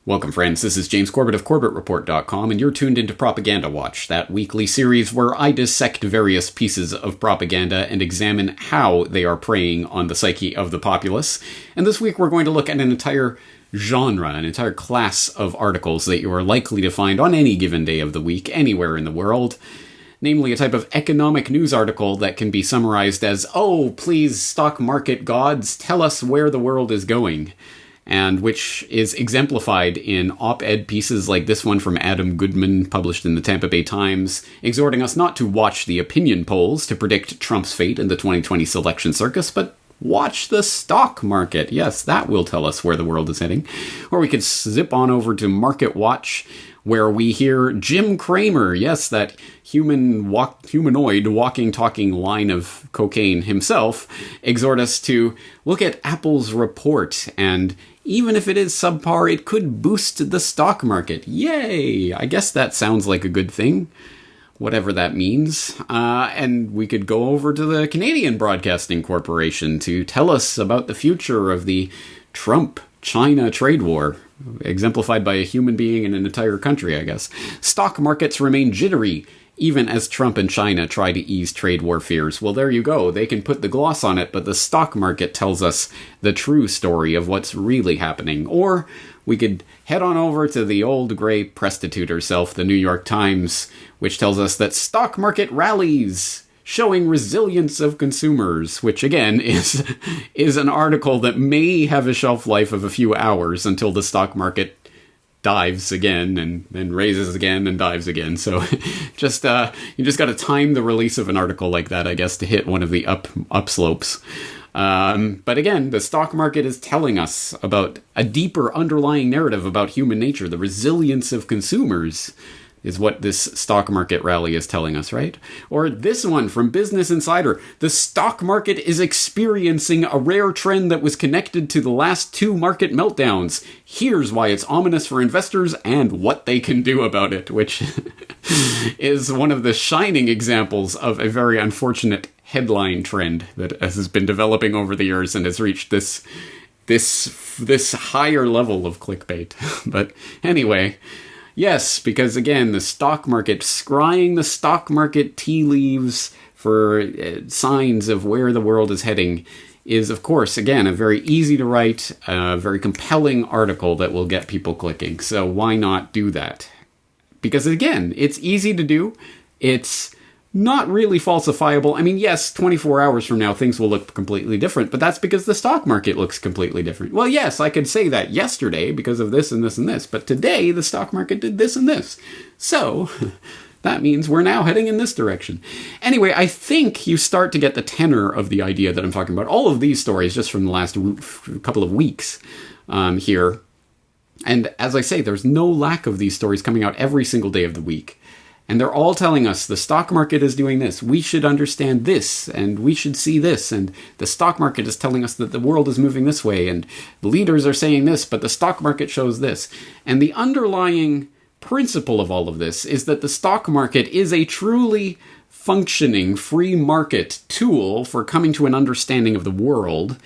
Welcome, friends. This is James Corbett of CorbettReport.com, and you're tuned into Propaganda Watch, that weekly series where I dissect various pieces of propaganda and examine how they are preying on the psyche of the populace. And this week we're going to look at an entire genre, an entire class of articles that you are likely to find on any given day of the week, anywhere in the world. Namely, a type of economic news article that can be summarized as, "Oh, please, stock market gods, tell us where the world is going." And which is exemplified in op-ed pieces like this one from Adam Goodman, published in the Tampa Bay Times, exhorting us not to watch the opinion polls to predict Trump's fate in the 2020 selection circus, but watch the stock market. Yes, that will tell us where the world is heading. Or we could zip on over to Market Watch, where we hear Jim Cramer, yes, that humanoid walking, talking line of cocaine himself, exhort us to look at Apple's report, and even if it is subpar, it could boost the stock market. Yay! I guess that sounds like a good thing, whatever that means. And we could go over to the Canadian Broadcasting Corporation to tell us about the future of the Trump-China trade war, exemplified by a human being in an entire country, I guess. Stock markets remain jittery, even as Trump and China try to ease trade war fears. Well, there you go. They can put the gloss on it, but the stock market tells us the true story of what's really happening. Or we could head on over to the old gray prostitute herself, the New York Times, which tells us that stock market rallies, showing resilience of consumers, which again is an article that may have a shelf life of a few hours until the stock market dives again and then raises again and dives again. So just you just got to time the release of an article like that, I guess, to hit one of the upslopes. But again, the stock market is telling us about a deeper underlying narrative about human nature. The resilience of consumers is what this stock market rally is telling us, right? Or this one from Business Insider. The stock market is experiencing a rare trend that was connected to the last two market meltdowns. Here's why it's ominous for investors and what they can do about it, which is one of the shining examples of a very unfortunate headline trend that has been developing over the years and has reached this higher level of clickbait. But anyway, yes, because again, the stock market, scrying the stock market tea leaves for signs of where the world is heading is, of course, again, a very easy to write, very compelling article that will get people clicking. So why not do that? Because again, it's easy to do. It's not really falsifiable. I mean, yes, 24 hours from now, things will look completely different, but that's because the stock market looks completely different. Well, yes, I could say that yesterday because of this and this and this, but today the stock market did this and this. So that means we're now heading in this direction. Anyway, I think you start to get the tenor of the idea that I'm talking about. All of these stories just from the last couple of weeks here. And as I say, there's no lack of these stories coming out every single day of the week. And they're all telling us the stock market is doing this. We should understand this, and we should see this. And the stock market is telling us that the world is moving this way. And the leaders are saying this, but the stock market shows this. And the underlying principle of all of this is that the stock market is a truly functioning free market tool for coming to an understanding of the world.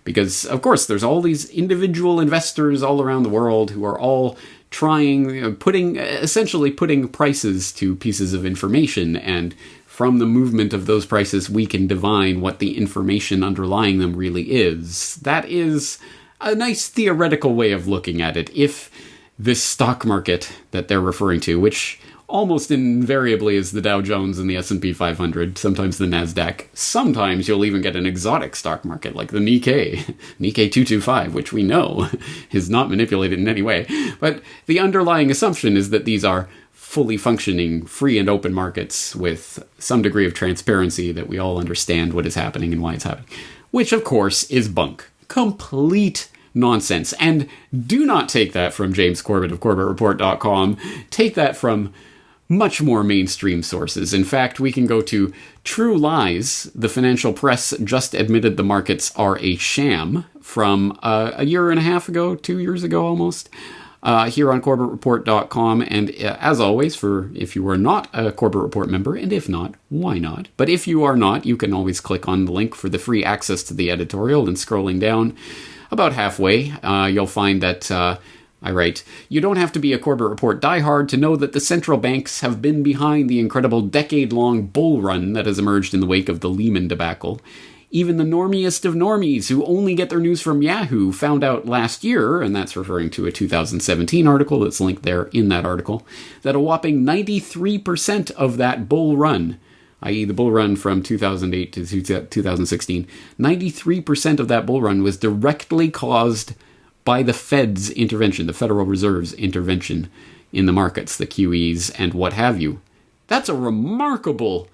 Because, of course, there's all these individual investors all around the world who are all essentially putting prices to pieces of information, and from the movement of those prices, we can divine what the information underlying them really is. That is a nice theoretical way of looking at it. If this stock market that they're referring to, which almost invariably is the Dow Jones and the S&P 500, sometimes the NASDAQ. Sometimes you'll even get an exotic stock market like the Nikkei 225, which we know is not manipulated in any way. But the underlying assumption is that these are fully functioning, free and open markets with some degree of transparency that we all understand what is happening and why it's happening. Which, of course, is bunk. Complete nonsense. And do not take that from James Corbett of CorbettReport.com. Take that from much more mainstream sources. In fact, we can go to True Lies. The financial press just admitted the markets are a sham from a year and a half ago, 2 years ago almost, here on CorbettReport.com. And as always, if you are not a Corbett Report member, and if not, why not? But if you are not, you can always click on the link for the free access to the editorial, and scrolling down about halfway, you'll find that I write, "You don't have to be a Corbett Report diehard to know that the central banks have been behind the incredible decade-long bull run that has emerged in the wake of the Lehman debacle. Even the normiest of normies who only get their news from Yahoo found out last year," and that's referring to a 2017 article that's linked there in that article, "that a whopping 93% of that bull run, i.e. the bull run from 2008 to 2016, 93% of that bull run was directly caused by the Fed's intervention, the Federal Reserve's intervention in the markets, the QEs and what have you." That's a remarkable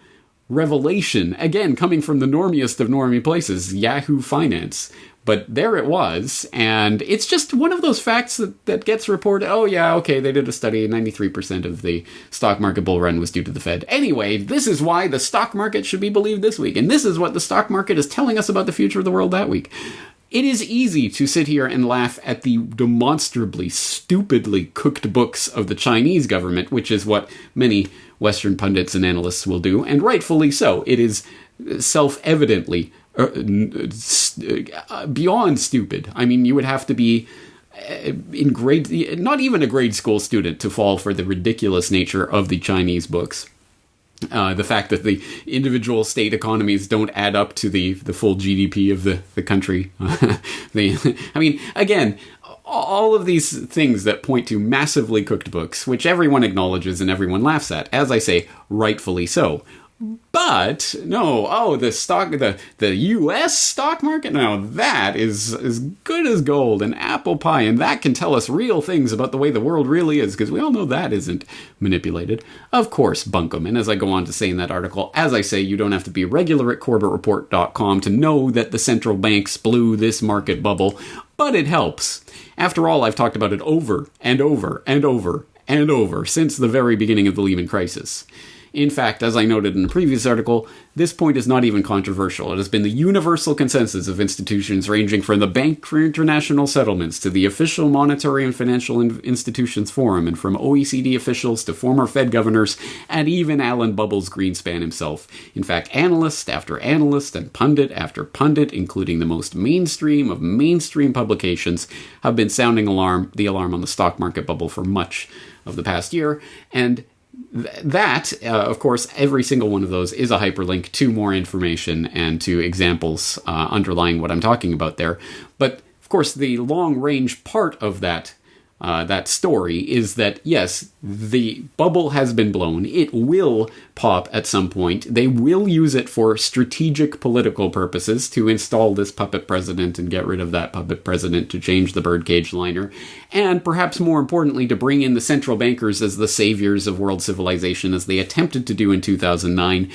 revelation, again, coming from the normiest of normie places, Yahoo Finance. But there it was, and it's just one of those facts that gets reported. Oh yeah, okay, they did a study, 93% of the stock market bull run was due to the Fed. Anyway, this is why the stock market should be believed this week, and this is what the stock market is telling us about the future of the world that week. It is easy to sit here and laugh at the demonstrably, stupidly cooked books of the Chinese government, which is what many Western pundits and analysts will do, and rightfully so. It is self-evidently beyond stupid. I mean, you would have to be not even a grade school student to fall for the ridiculous nature of the Chinese books. The fact that the individual state economies don't add up to the full GDP of the country. I mean, again, all of these things that point to massively cooked books, which everyone acknowledges and everyone laughs at, as I say, rightfully so. But no, the U.S. stock market, no, that is as good as gold and apple pie, and that can tell us real things about the way the world really is, because we all know that isn't manipulated. Of course, bunkum. And as I go on to say in that article, as I say, you don't have to be regular at CorbettReport.com to know that the central banks blew this market bubble, but it helps. After all, I've talked about it over and over and over and over since the very beginning of the Lehman crisis. In fact, as I noted in a previous article, this point is not even controversial. It has been the universal consensus of institutions ranging from the Bank for International Settlements to the official Monetary and Financial Institutions Forum, and from OECD officials to former Fed governors, and even Alan Bubbles Greenspan himself. In fact, analyst after analyst and pundit after pundit, including the most mainstream of mainstream publications, have been sounding the alarm on the stock market bubble for much of the past year, and that, of course, every single one of those is a hyperlink to more information and to examples underlying what I'm talking about there. But, of course, the long-range part of that story is that, yes, the bubble has been blown. It will pop at some point. They will use it for strategic political purposes to install this puppet president and get rid of that puppet president to change the birdcage liner. And perhaps more importantly, to bring in the central bankers as the saviors of world civilization, as they attempted to do in 2009.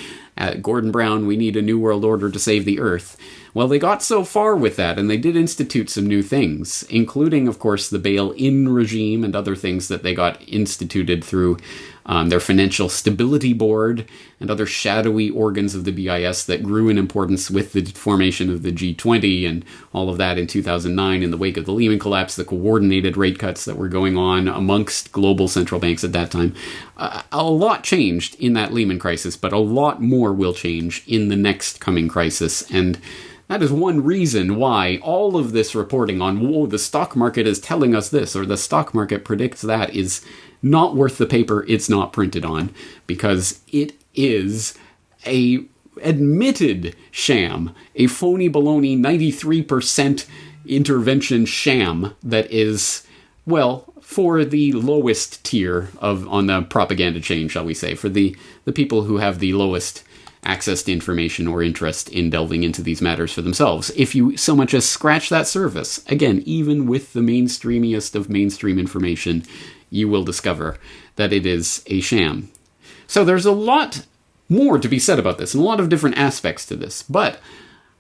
Gordon Brown, we need a new world order to save the earth. Well, they got so far with that, and they did institute some new things, including, of course, the bail-in regime and other things that they got instituted through their Financial Stability Board and other shadowy organs of the BIS that grew in importance with the formation of the G20 and all of that in 2009 in the wake of the Lehman collapse, the coordinated rate cuts that were going on amongst global central banks at that time. A lot changed in that Lehman crisis, but a lot more will change in the next coming crisis, and that is one reason why all of this reporting on, whoa, the stock market is telling us this, or the stock market predicts that, is not worth the paper it's not printed on, because it is a admitted sham, a phony baloney 93% intervention sham that is, well, for the lowest tier on the propaganda chain, shall we say, for the people who have the lowest access to information or interest in delving into these matters for themselves. If you so much as scratch that surface, again, even with the mainstreamiest of mainstream information, you will discover that it is a sham. So there's a lot more to be said about this, and a lot of different aspects to this. But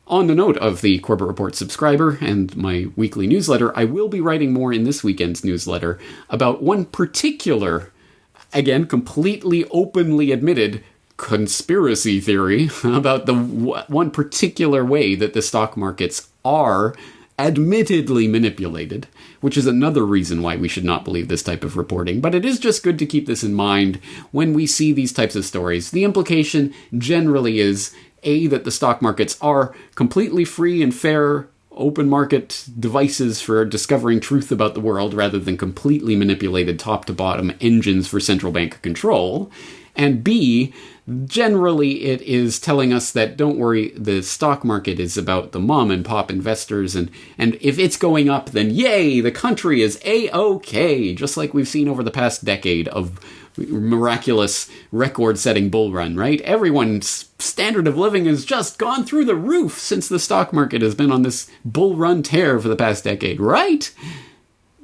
on the note of the Corbett Report subscriber and my weekly newsletter, I will be writing more in this weekend's newsletter about one particular, again, completely openly admitted conspiracy theory about the one particular way that the stock markets are admittedly manipulated, which is another reason why we should not believe this type of reporting. But it is just good to keep this in mind when we see these types of stories. The implication generally is, A, that the stock markets are completely free and fair open market devices for discovering truth about the world rather than completely manipulated top to bottom engines for central bank control. And B, generally it is telling us that, don't worry, the stock market is about the mom and pop investors, and if it's going up, then yay, the country is A-OK, just like we've seen over the past decade of miraculous record-setting bull run, right? Everyone's standard of living has just gone through the roof since the stock market has been on this bull run tear for the past decade, right?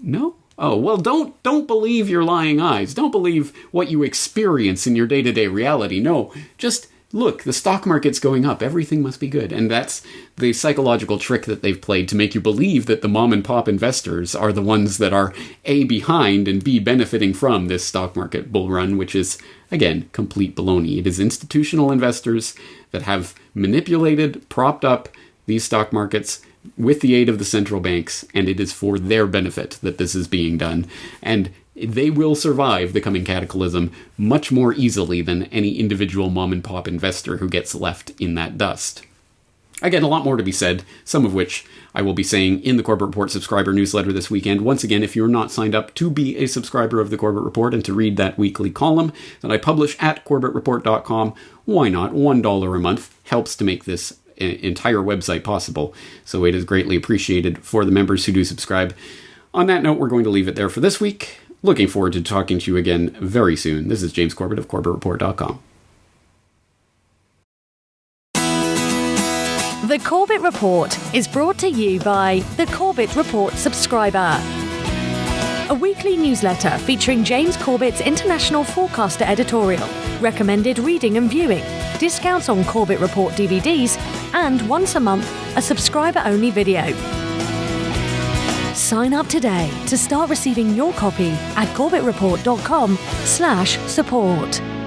No? Oh, well, don't believe your lying eyes. Don't believe what you experience in your day-to-day reality. No, just look, the stock market's going up. Everything must be good. And that's the psychological trick that they've played to make you believe that the mom and pop investors are the ones that are A, behind, and B, benefiting from this stock market bull run, which is, again, complete baloney. It is institutional investors that have manipulated, propped up these stock markets with the aid of the central banks, and it is for their benefit that this is being done. And they will survive the coming cataclysm much more easily than any individual mom and pop investor who gets left in that dust. Again, a lot more to be said, some of which I will be saying in the Corbett Report subscriber newsletter this weekend. Once again, if you're not signed up to be a subscriber of the Corbett Report and to read that weekly column that I publish at corbettreport.com, why not? $1 a month helps to make this entire website possible, so it is greatly appreciated for the members who do subscribe. On that note, we're going to leave it there for this week. Looking forward to talking to you again very soon. This is James Corbett of corbettreport.com. The Corbett Report is brought to you by the Corbett Report subscriber, a weekly newsletter featuring James Corbett's International Forecaster editorial, recommended reading and viewing, discounts on Corbett Report DVDs, and once a month, a subscriber-only video. Sign up today to start receiving your copy at corbettreport.com/support.